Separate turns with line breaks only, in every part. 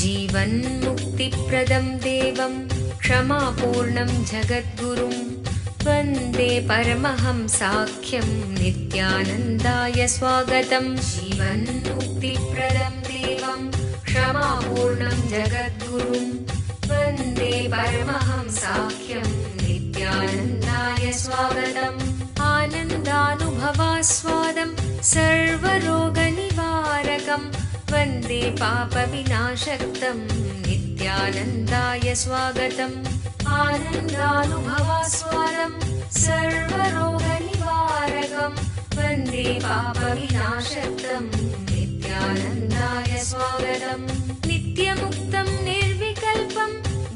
जीवन्मुक्तिप्रदं देवं क्षमापूर्णं जगद्गुरुं वन्दे परमहंसाख्यं नित्यानन्दाय स्वागतं। जीवन्मुक्तिप्रदं देवं क्षमापूर्णं जगद्गुरुं वन्दे परमहंसाख्यं नित्यानन्दाय स्वागतम्। आनन्दानुभवास्वादं सर्वरोगनिवारकं वन्दे पापविनाशक्तं नित्यानन्दाय स्वागतम्। आनन्दानुभवास्वादं सर्वरोगनिवारकं वन्दे पापविनाशक्तं नित्यानन्दाय स्वागतम्। नित्यमुक्तं निर्विकल्पं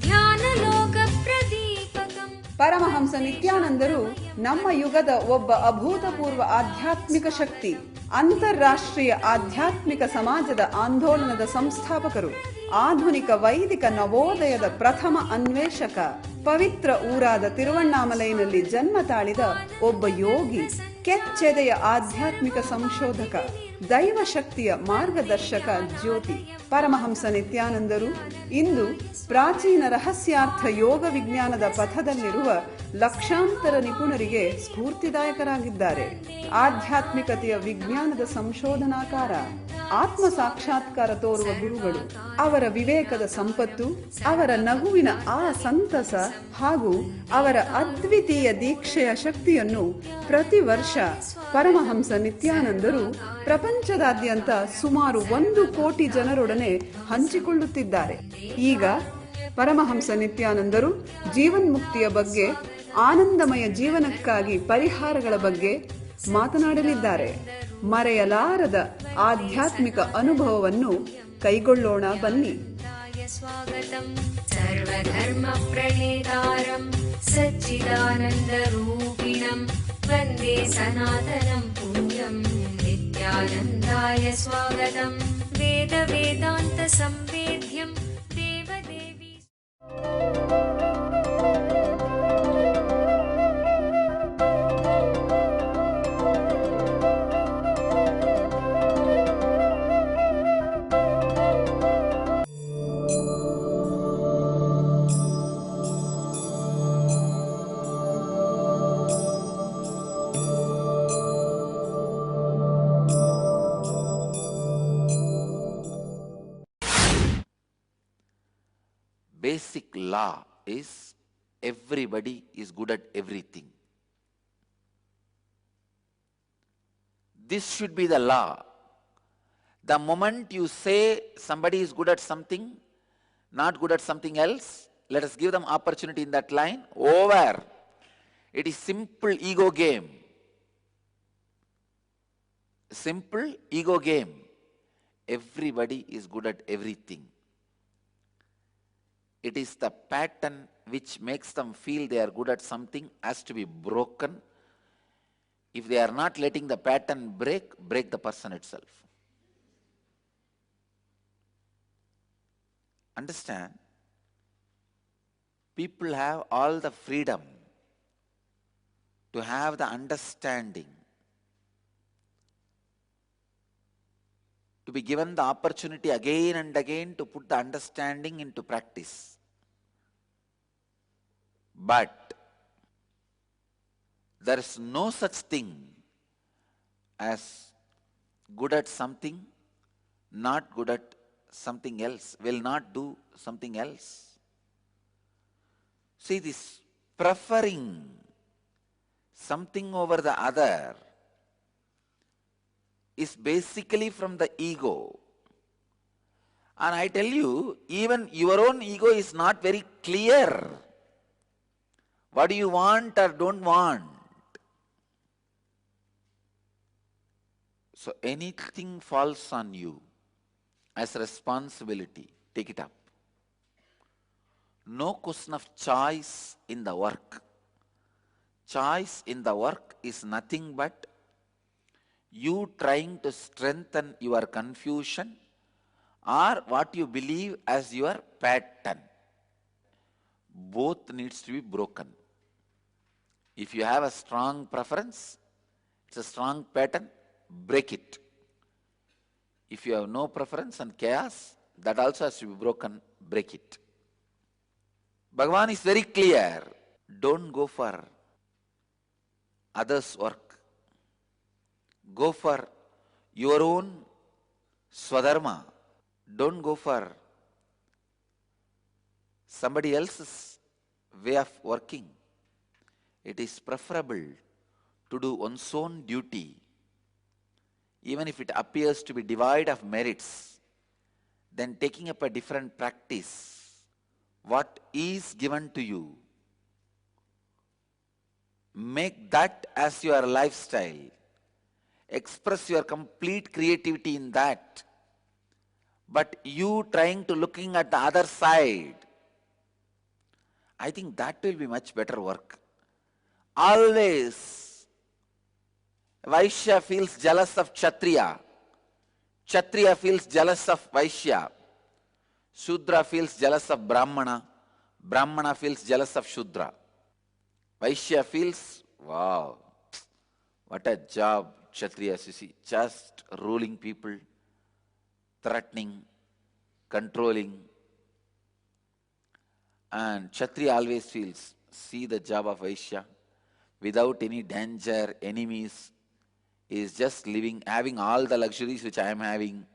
ध्यानलोकप्रदीपकम्।
ಪರಮಹಂಸ ನಿತ್ಯಾನಂದರು ನಮ್ಮ ಯುಗದ ಒಬ್ಬ ಅಭೂತಪೂರ್ವ ಆಧ್ಯಾತ್ಮಿಕ ಶಕ್ತಿ, ಅಂತಾರಾಷ್ಟ್ರೀಯ ಆಧ್ಯಾತ್ಮಿಕ ಸಮಾಜದ ಆಂದೋಲನದ ಸಂಸ್ಥಾಪಕರು, ಆಧುನಿಕ ವೈದಿಕ ನವೋದಯದ ಪ್ರಥಮ ಅನ್ವೇಷಕ, ಪವಿತ್ರ ಊರಾದ ತಿರುವಣ್ಣಾಮಲೈನಲ್ಲಿ ಜನ್ಮ ತಾಳಿದ ಒಬ್ಬ ಯೋಗಿ, ಕೆಚ್ಚೆದೆಯ ಆಧ್ಯಾತ್ಮಿಕ ಸಂಶೋಧಕ, ದೈವ ಶಕ್ತಿಯ ಮಾರ್ಗದರ್ಶಕ ಜ್ಯೋತಿ. ಪರಮಹಂಸ ನಿತ್ಯಾನಂದರು ಇಂದು ಪ್ರಾಚೀನ ರಹಸ್ಯಾರ್ಥ ಯೋಗ ವಿಜ್ಞಾನದ ಪಥದಲ್ಲಿರುವ ಲಕ್ಷಾಂತರ ನಿಪುಣರಿಗೆ ಸ್ಫೂರ್ತಿದಾಯಕರಾಗಿದ್ದಾರೆ. ಆಧ್ಯಾತ್ಮಿಕತೆಯ ವಿಜ್ಞಾನದ ಸಂಶೋಧನಾಕಾರ, ಆತ್ಮ ಸಾಕ್ಷಾತ್ಕಾರ ತೋರುವ ಗುರುಗಳು. ಅವರ ವಿವೇಕದ ಸಂಪತ್ತು, ಅವರ ನಗುವಿನ ಆ ಸಂತಸ ಹಾಗೂ ಅವರ ಅದ್ವಿತೀಯ ದೀಕ್ಷೆಯ ಶಕ್ತಿಯನ್ನು ಪ್ರತಿ ವರ್ಷ ಪರಮಹಂಸ ನಿತ್ಯಾನಂದರು ಪ್ರಪಂಚದಾದ್ಯಂತ ಸುಮಾರು 1 ಕೋಟಿ ಜನರೊಡನೆ ಹಂಚಿಕೊಳ್ಳುತ್ತಿದ್ದಾರೆ. ಈಗ ಪರಮಹಂಸ ನಿತ್ಯಾನಂದರು ಜೀವನ್ಮುಕ್ತಿಯ ಬಗ್ಗೆ, ಆನಂದಮಯ ಜೀವನಕ್ಕಾಗಿ ಪರಿಹಾರಗಳ ಬಗ್ಗೆ ಮಾತನಾಡಲಿದ್ದಾರೆ. ಮರೆಯಲಾರದ ಆಧ್ಯಾತ್ಮಿಕ ಅನುಭವವನ್ನು ಕೈಗೊಳ್ಳೋಣ ಬನ್ನಿ.
ಸರ್ವಧರ್ಮ ಪ್ರಣೇತಾರಂ ಸಚ್ಚಿದಾನಂದರೂಪಿಣಂ ವಂದೇ ಸನಾತನಂ ಪುಣ್ಯಂ ನಿತ್ಯಾನಂದಾಯ ಸ್ವಾಗತಂ. ವೇದ ವೇದಾಂತ ಸಂವೇದ್ಯಂ ದೇವದೇವಿ.
Basic law is everybody is good at everything. This should be the law. The moment you say somebody is good at something, not good at something else, let us give them opportunity in that line. Over. It is simple ego game. Simple ego game. Everybody is good at everything. It is the pattern which makes them feel they are good at something has to be broken. If they are not letting the pattern break the person itself. Understand? People have all the freedom to have the understanding, to be given the opportunity again and again to put the understanding into practice. But there is no such thing as good at something, not good at something else, will not do something else. See, this preferring something over the other is basically from the ego. And I tell you, even your own ego is not very clear. What do you want or don't want? So anything falls on you as responsibility, take it up. No question of choice in the work. Choice in the work is nothing but you trying to strengthen your confusion or what you believe as your pattern. Both needs to be broken. If you have a strong preference, it's a strong pattern, break it. If you have no preference and chaos, that also has to be broken, break it. Bhagavan is very clear. Don't go for others' work. Go for your own swadharma. Don't go for somebody else's way of working. It is preferable to do one's own duty, even if it appears to be devoid of merits, than taking up a different practice. What is given to you, make that as your lifestyle. Express your complete creativity in that. But you trying to looking at the other side, I think that will be much better work. Always, Vaishya feels jealous of Kshatriya. Kshatriya feels jealous of Vaishya. Shudra feels jealous of Brahmana. Brahmana feels jealous of Shudra. Vaishya feels, wow, what a job Kshatriyas, you see, just ruling people, threatening, controlling. And Kshatriya always feels, see the job of Vaishya, without any danger, enemies, is just living, having all the luxuries which I am having.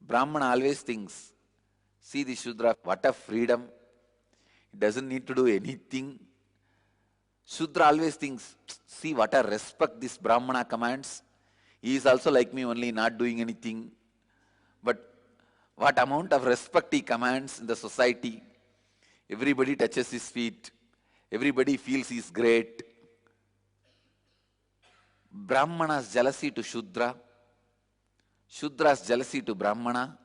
Brahmana always thinks, see the Shudra, what a freedom. He doesn't need to do anything. Shudra always thinks, see what a respect this Brahmana commands. He is also like me, only not doing anything. But what amount of respect he commands in the society. Everybody touches his feet. Everybody feels he is great. Brahmana's jealousy to Shudra, Shudra's jealousy to Brahmana,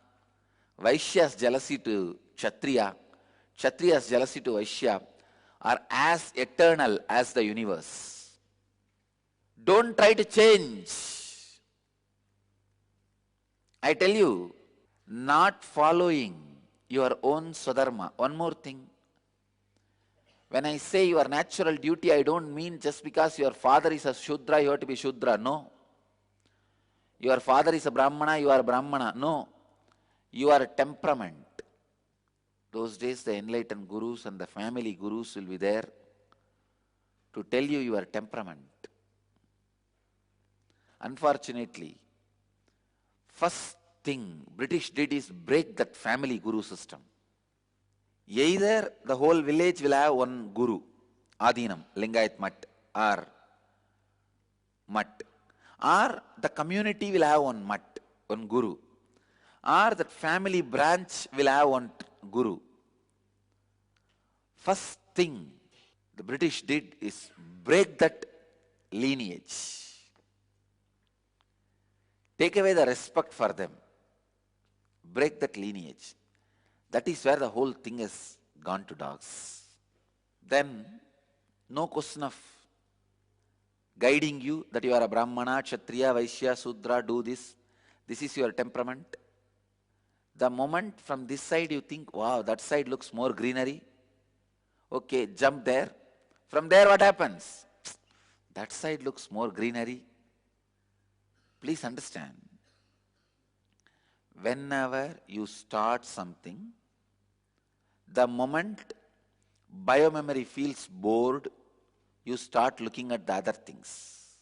Vaishya's jealousy to Kshatriya, Kshatriya's jealousy to Vaishya are as eternal as the universe. Don't try to change. I tell you, not following your own swadharma. One more thing. When I say your natural duty, I don't mean just because your father is a Shudra, you have to be Shudra. No. Your father is a Brahmana, you are Brahmana. No. You are a temperament. Those days the enlightened gurus and the family gurus will be there to tell you your temperament. Unfortunately, first thing British did is break that family guru system. Either the whole village will have one guru, Adinam, Lingayat Mutt, or Mutt, or the community will have one Mutt, one guru, or that family branch will have one guru. First thing the British did is break that lineage. Take away the respect for them. Break that lineage. That is where the whole thing has gone to dogs. Then, no question of guiding you that you are a Brahmana, Kshatriya, Vaishya, Sudra, do this. This is your temperament. The moment from this side you think, wow, that side looks more greenery. Okay, jump there. From there what happens? That side looks more greenery. Please understand. Whenever you start something, the moment biomemory feels bored, you start looking at the other things.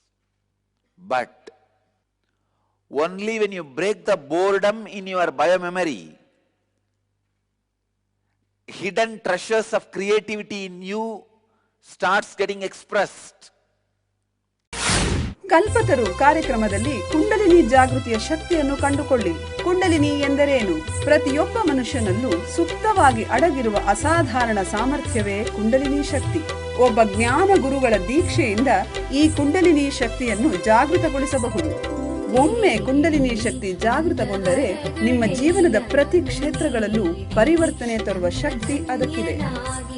But only when you break the boredom in your biomemory, hidden treasures of creativity in you starts getting expressed.
ಕಲ್ಪತರು ಕಾರ್ಯಕ್ರಮದಲ್ಲಿ ಕುಂಡಲಿನಿ ಜಾಗೃತಿಯ ಶಕ್ತಿಯನ್ನು ಕಂಡುಕೊಳ್ಳಿ. ಕುಂಡಲಿನಿ ಎಂದರೇನು? ಪ್ರತಿಯೊಬ್ಬ ಮನುಷ್ಯನಲ್ಲೂ ಸುಪ್ತವಾಗಿ ಅಡಗಿರುವ ಅಸಾಧಾರಣ ಸಾಮರ್ಥ್ಯವೇ ಕುಂಡಲಿನಿ ಶಕ್ತಿ. ಒಬ್ಬ ಜ್ಞಾನ ಗುರುಗಳ ದೀಕ್ಷೆಯಿಂದ ಈ ಕುಂಡಲಿನಿ ಶಕ್ತಿಯನ್ನು ಜಾಗೃತಗೊಳಿಸಬಹುದು. ಒಮ್ಮೆ ಕುಂಡಲಿನಿ ಶಕ್ತಿ ಜಾಗೃತಗೊಂಡರೆ ನಿಮ್ಮ ಜೀವನದ ಪ್ರತಿ ಕ್ಷೇತ್ರಗಳಲ್ಲೂ ಪರಿವರ್ತನೆ ತರುವ ಶಕ್ತಿ ಅದಕ್ಕಿದೆ.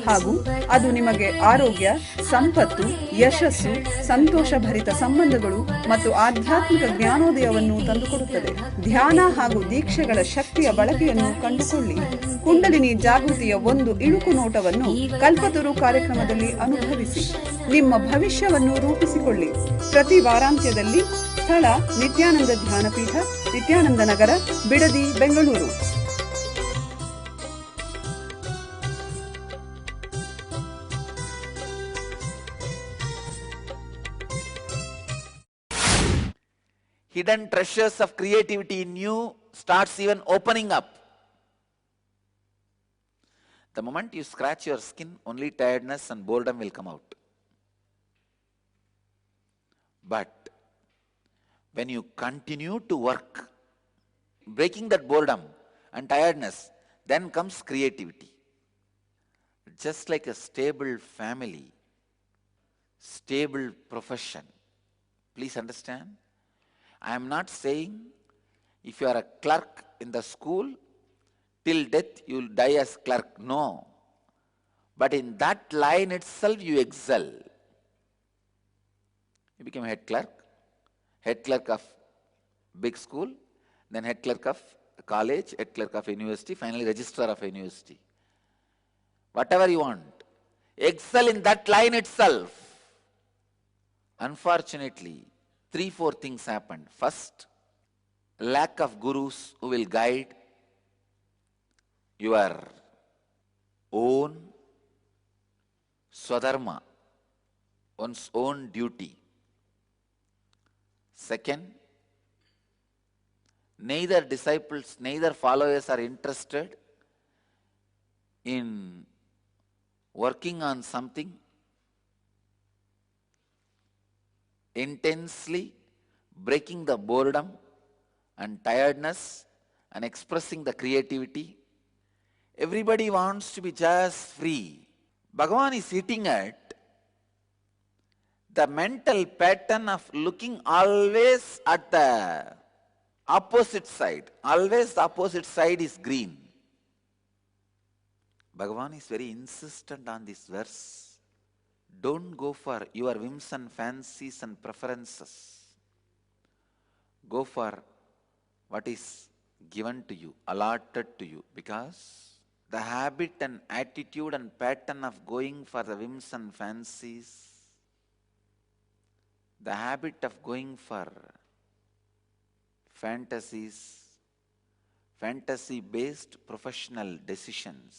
ಹಾಗೂ ಅದು ನಿಮಗೆ ಆರೋಗ್ಯ, ಸಂಪತ್ತು, ಯಶಸ್ಸು, ಸಂತೋಷಭರಿತ ಸಂಬಂಧಗಳು ಮತ್ತು ಆಧ್ಯಾತ್ಮಿಕ ಜ್ಞಾನೋದಯವನ್ನು ತಂದುಕೊಡುತ್ತದೆ. ಧ್ಯಾನ ಹಾಗೂ ದೀಕ್ಷೆಗಳ ಶಕ್ತಿಯ ಬಳಕೆಯನ್ನು ಕಂಡುಕೊಳ್ಳಿ. ಕುಂಡಲಿನಿ ಜಾಗೃತಿಯ ಒಂದು ಇಣುಕು ನೋಟವನ್ನು ಕಲ್ಪತರು ಕಾರ್ಯಕ್ರಮದಲ್ಲಿ ಅನುಭವಿಸಿ ನಿಮ್ಮ ಭವಿಷ್ಯವನ್ನು ರೂಪಿಸಿಕೊಳ್ಳಿ. ಪ್ರತಿ ವಾರಾಂತ್ಯದಲ್ಲಿ ಸ್ಥಳ ನಿತ್ಯಾನಂದ ಧ್ಯಾನಪೀಠ, ನಿತ್ಯಾನಂದ ನಗರ, Bidadi, Bengaluru.
Hidden treasures of creativity in you starts even opening up. The moment you scratch your skin, only tiredness and boredom will come out. But when you continue to work, breaking that boredom and tiredness, then comes creativity. Just like a stable family, stable profession. Please understand, I am not saying if you are a clerk in the school, till death you will die as clerk. No. But in that line itself you excel. You become head clerk of big school, then head clerk of college, head clerk of university, finally registrar of a university. Whatever you want, excel in that line itself. Unfortunately, 3-4 things happened. First, lack of gurus who will guide your own swadharma, one's own duty. Second, neither disciples, neither followers are interested in working on something intensely, breaking the boredom and tiredness and expressing the creativity. Everybody wants to be just free. Bhagavan is hitting at the mental pattern of looking always at the opposite side. Always the opposite side is green. Bhagavan is very insistent on this verse. Don't go for your whims and fancies and preferences. Go for what is given to you, allotted to you, because the habit and attitude and pattern of going for the whims and fancies, the habit of going for fantasies, fantasy-based professional decisions,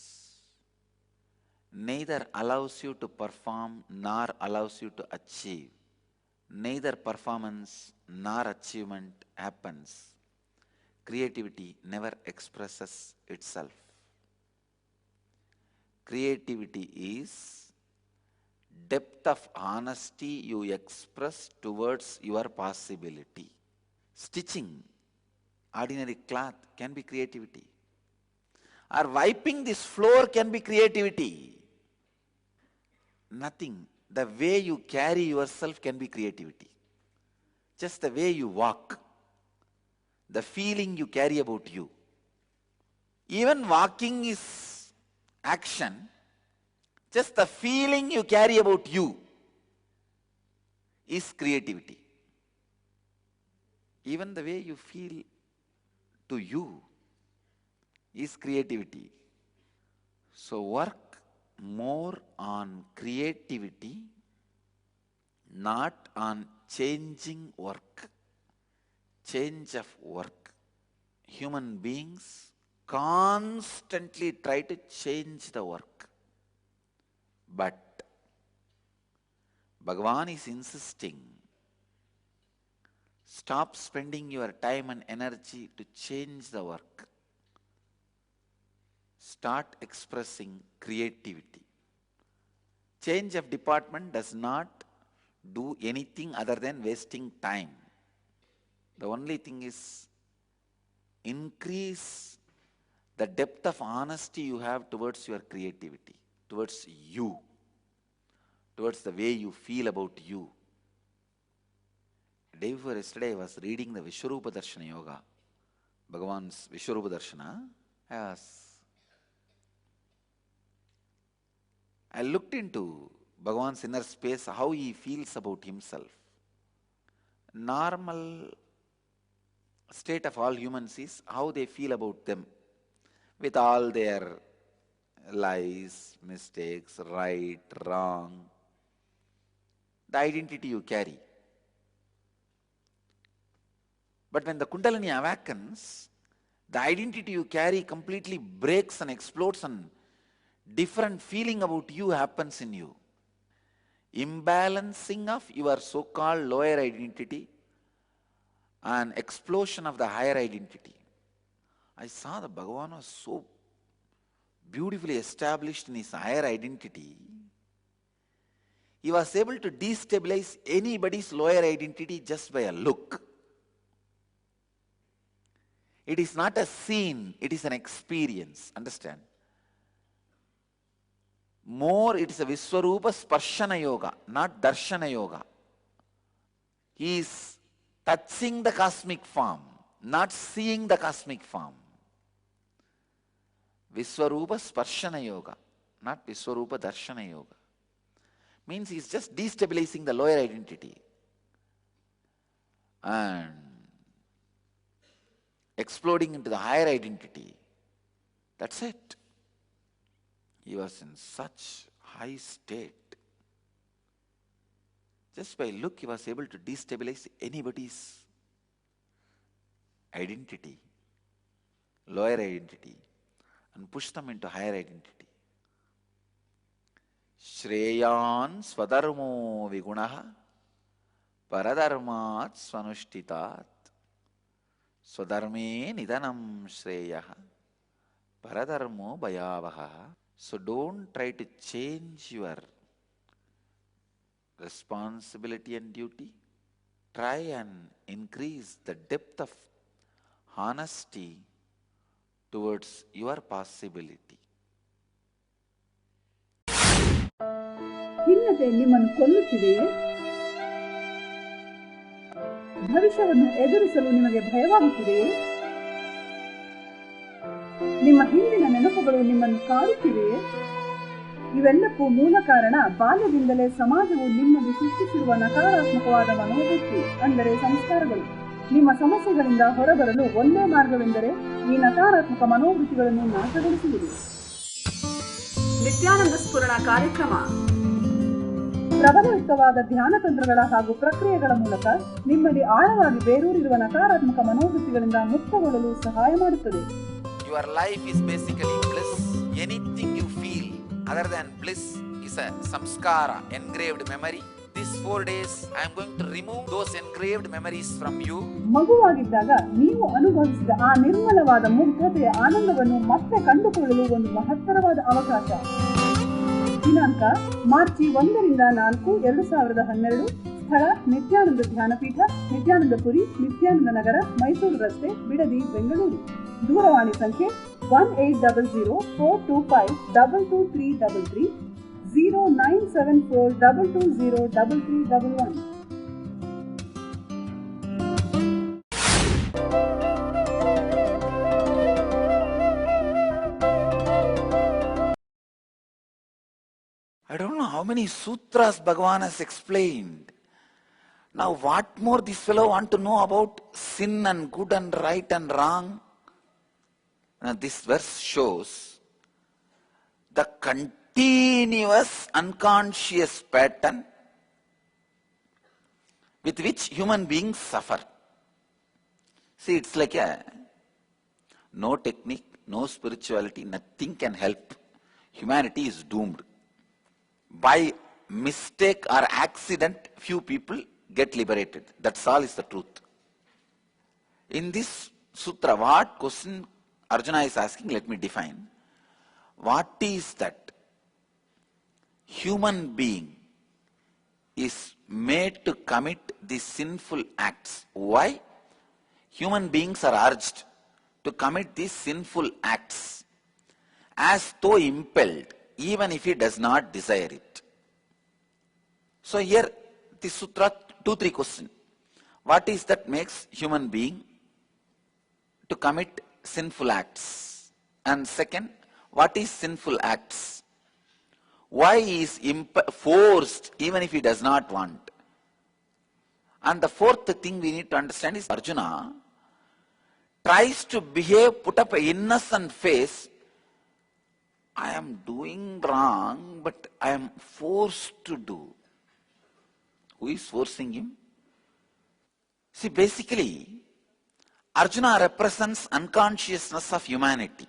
neither allows you to perform nor allows you to achieve. Neither performance nor achievement happens. Creativity never expresses itself. Creativity is depth of honesty you express towards your possibility. Stitching ordinary cloth can be creativity. Or wiping this floor can be creativity. Nothing. The way you carry yourself can be creativity. Just the way you walk, the feeling you carry about you. Even walking is action. Just the feeling you carry about you is creativity. Even the way you feel to you is creativity. So work more on creativity, not on changing work. Change of work. Human beings constantly try to change the work. But Bhagavan is insisting, stop spending your time and energy to change the work. Start expressing creativity. Change of department does not do anything other than wasting time. The only thing is increase the depth of honesty you have towards your creativity, towards you, towards the way you feel about you. Day before yesterday I was reading the Vishwarupa Darshana Yoga, Bhagavan's Vishwarupa Darshana. I looked into Bhagavan's inner space, how he feels about himself. Normal state of all humans is how they feel about them, with all their lies, mistakes, right, wrong, the identity you carry. But when the Kundalini awakens, the identity you carry completely breaks and explodes, and different feeling about you happens in you. Imbalancing of your so-called lower identity and explosion of the higher identity. I saw the Bhagavan was so beautifully established in his higher identity. He was able to destabilize anybody's lower identity just by a look. It is not a scene, it is an experience. Understand? More, it is a Viswarupa Sparshana Yoga, not Darshana Yoga. He is touching the cosmic form, not seeing the cosmic form. Viswarupa Sparshana Yoga, not Viswarupa Darshana Yoga. Means he is just destabilizing the lower identity and exploding into the higher identity. That's it. He was in such high state. Just by look, he was able to destabilize anybody's identity, lower identity, and push them into higher identity. Shreyan swadharmo vigunaha paradharmat swanushthitat swadharme nidanam shreyaha paradharmo bhayavaha. So don't try to change your responsibility and duty. Try and increase the depth of honesty towards your possibility.
ಖಿನ್ನತೆ ನಿಮ್ಮನ್ನು ಕೊಲ್ಲುತ್ತಿದೆಯೇ? ಭವಿಷ್ಯವನ್ನು ಎದುರಿಸಲು ನಿಮಗೆ ಭಯವಾಗುತ್ತಿದೆಯೇ? ನಿಮ್ಮ ಹಿಂದಿನ ನೆನಪುಗಳು ನಿಮ್ಮನ್ನು ಕಾಡುತ್ತಿವೆಯೇ? ಇವೆಲ್ಲಕ್ಕೂ ಮೂಲ ಕಾರಣ ಬಾಲ್ಯದಿಂದಲೇ ಸಮಾಜವು ನಿಮ್ಮಲ್ಲಿ ಸೃಷ್ಟಿಸಿರುವ ನಕಾರಾತ್ಮಕವಾದ ಮನೋವೃತ್ತಿ, ಅಂದರೆ ಸಂಸ್ಕಾರಗಳು. ನಿಮ್ಮ ಸಮಸ್ಯೆಗಳಿಂದ ಹೊರಬರಲು ಒಂದೇ ಮಾರ್ಗವೆಂದರೆ ಈ ನಕಾರಾತ್ಮಕ ಮನೋವೃತ್ತಿಗಳನ್ನು ನಾಶಗೊಳಿಸುವುದು. ನಿತ್ಯಾನಂದ ಸ್ಫುರಣ ಕಾರ್ಯಕ್ರಮ ಪ್ರಬಲಯುಕ್ತವಾದ ಧ್ಯಾನ ತಂತ್ರಗಳ ಹಾಗೂ ಪ್ರಕ್ರಿಯೆಗಳ ಮೂಲಕ ನಿಮ್ಮಲ್ಲಿ ಆಳವಾಗಿ ಬೇರೂರಿರುವ ನಕಾರಾತ್ಮಕ ಮನೋವೃತ್ತಿಗಳಿಂದ ಮುಕ್ತಗೊಳ್ಳಲು ಸಹಾಯ ಮಾಡುತ್ತದೆ.
Your life is basically bliss. Anything you feel other than bliss is a samskara, engraved memory. These 4 days I am going to remove those engraved memories from you.
ಮಗುವಾಗಿದ್ದಾಗ ನೀವು ಅನುಭವಿಸಿದ ಆ ನಿರ್ಮಲವಾದ ಮುಗ್ಧತೆಯ ಆನಂದವನ್ನು ಮತ್ತೆ ಕಂಡುಕೊಳ್ಳಲು ಒಂದು ಮಹತ್ತರವಾದ ಅವಕಾಶ. ದಿನಾಂಕ ಮಾರ್ಚ್ 1 ರಿಂದ 4, 2012. ಸ್ಥಳ ನಿತ್ಯಾನಂದ ಧ್ಯಾನಪೀಠ, ನಿತ್ಯಾನಂದಪುರಿ, ನಿತ್ಯಾನಂದ ನಗರ, ಮೈಸೂರು ರಸ್ತೆ, ಬಿಡದಿ, ಬೆಂಗಳೂರು. ದೂರವಾಣಿ ಸಂಖ್ಯೆ 1800-425-22333, 0974-220-3311.
I don't know how many sutras Bhagavan has explained. Now what more this fellow want to know about sin and good and right and wrong? Now this verse shows the continuous unconscious pattern with which human beings suffer. See, it's like no technique, no spirituality, nothing can help. Humanity is doomed. By mistake or accident, few people get liberated. That's all is the truth. In this sutra, what question Arjuna is asking, let me define. What is that human being is made to commit these sinful acts? Why? Human beings are urged to commit these sinful acts as though impelled, even if he does not desire it. So here, this sutra, 2-3 questions. What is that makes human being to commit sinful acts? And second, what is sinful acts? Why he is forced even if he does not want? And the fourth thing we need to understand is Arjuna tries to behave, put up an innocent face. I am doing wrong, but I am forced to do. Who is forcing him? See, basically, Arjuna represents unconsciousness of humanity.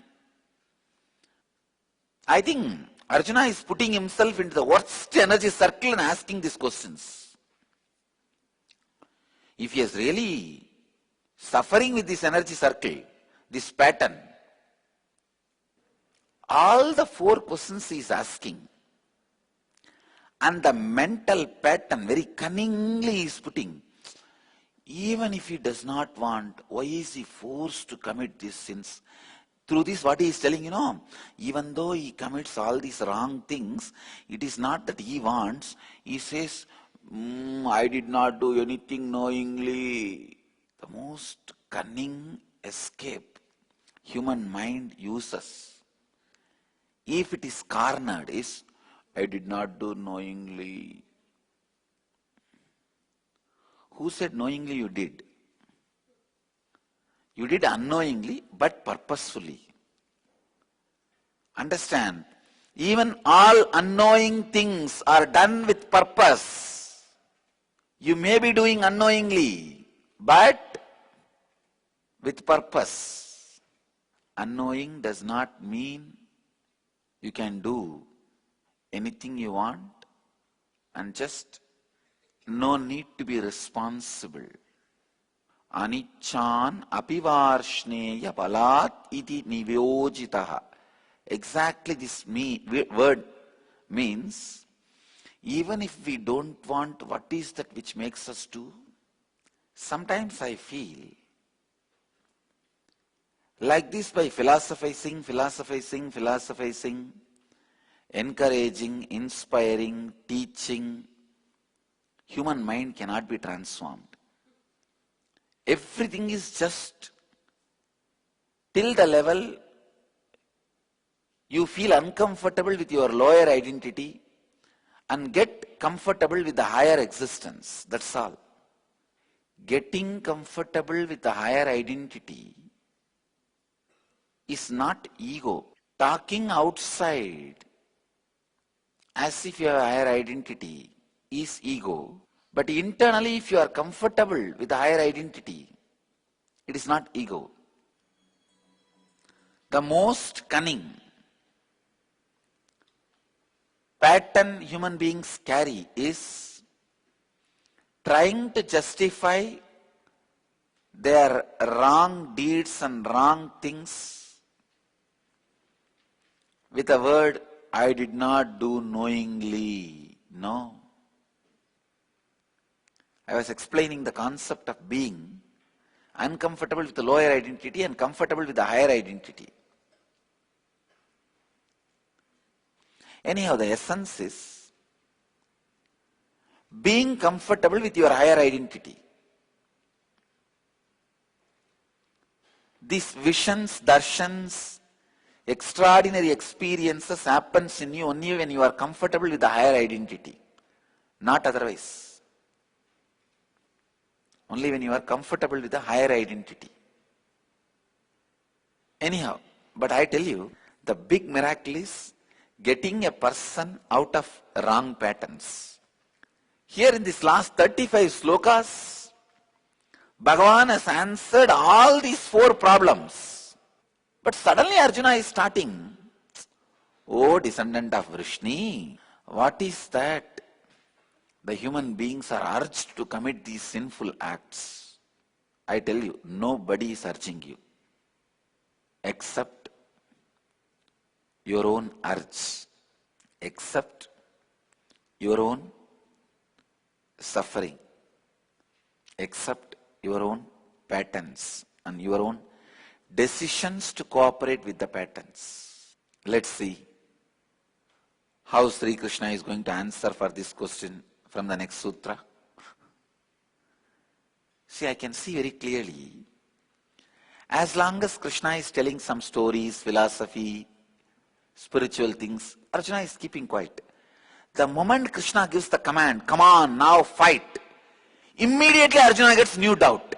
I think Arjuna is putting himself into the worst energy circle and asking these questions. If he is really suffering with this energy circle, this pattern, all the four questions he is asking, and the mental pattern very cunningly is putting, even if he does not want, why is he forced to commit these sins? Through this, what he is telling, even though he commits all these wrong things, it is not that he wants. He says, I did not do anything knowingly. The most cunning escape human mind uses, if it is cornered, is, I did not do knowingly. Who said knowingly you did? You did unknowingly, but purposefully. Understand, even all unknowing things are done with purpose. You may be doing unknowingly, but with purpose. Unknowing does not mean you can do anything you want and just no need to be responsible. Anichan apivarshneya balat iti nivyojitaha. Exactly this word means, even if we don't want, what is that which makes us do? Sometimes I feel like this, by philosophizing, encouraging, inspiring, teaching, human mind cannot be transformed. Everything is just till the level you feel uncomfortable with your lower identity and get comfortable with the higher existence. That's all. Getting comfortable with the higher identity is not ego. Talking outside as if you have a higher identity is ego. But internally, if you are comfortable with the higher identity, it is not ego. The most cunning pattern human beings carry is trying to justify their wrong deeds and wrong things with a word, I did not do knowingly. No. I was explaining the concept of being uncomfortable with the lower identity and comfortable with the higher identity. Anyhow, the essence is being comfortable with your higher identity. These visions, darshans, extraordinary experiences happens in you only when you are comfortable with the higher identity, not otherwise. Only when you are comfortable with the higher identity. Anyhow, but I tell you, the big miracle is getting a person out of wrong patterns. Here in this last 35 slokas, Bhagavan has answered all these four problems. But suddenly Arjuna is starting, oh descendant of Vrishni, what is that? The human beings are urged to commit these sinful acts. I tell you, nobody is urging you except your own urge, except your own suffering, except your own patterns and your own decisions to cooperate with the patterns. Let's see how Sri Krishna is going to answer for this question from the next sutra. See, I can see very clearly, as long as Krishna is telling some stories, philosophy, spiritual things, Arjuna is keeping quiet. The moment Krishna gives the command, come on, now fight, immediately Arjuna gets new doubt.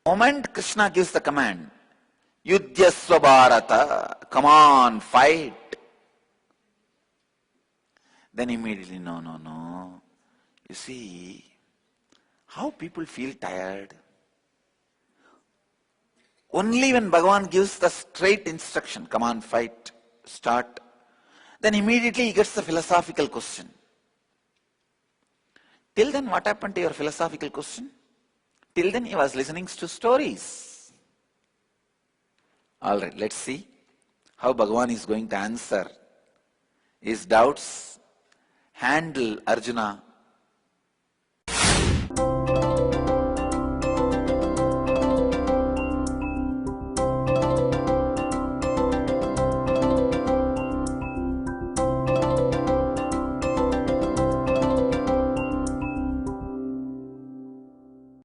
The moment Krishna gives the command, Yudhyasva Bharata, come on, fight, then immediately, no. You see, how people feel tired. Only when Bhagavan gives the straight instruction, come on, fight, start, then immediately he gets the philosophical question. Till then, what happened to your philosophical question? Till then, he was listening to stories. All right, let's see how Bhagavan is going to answer his doubts, handle Arjuna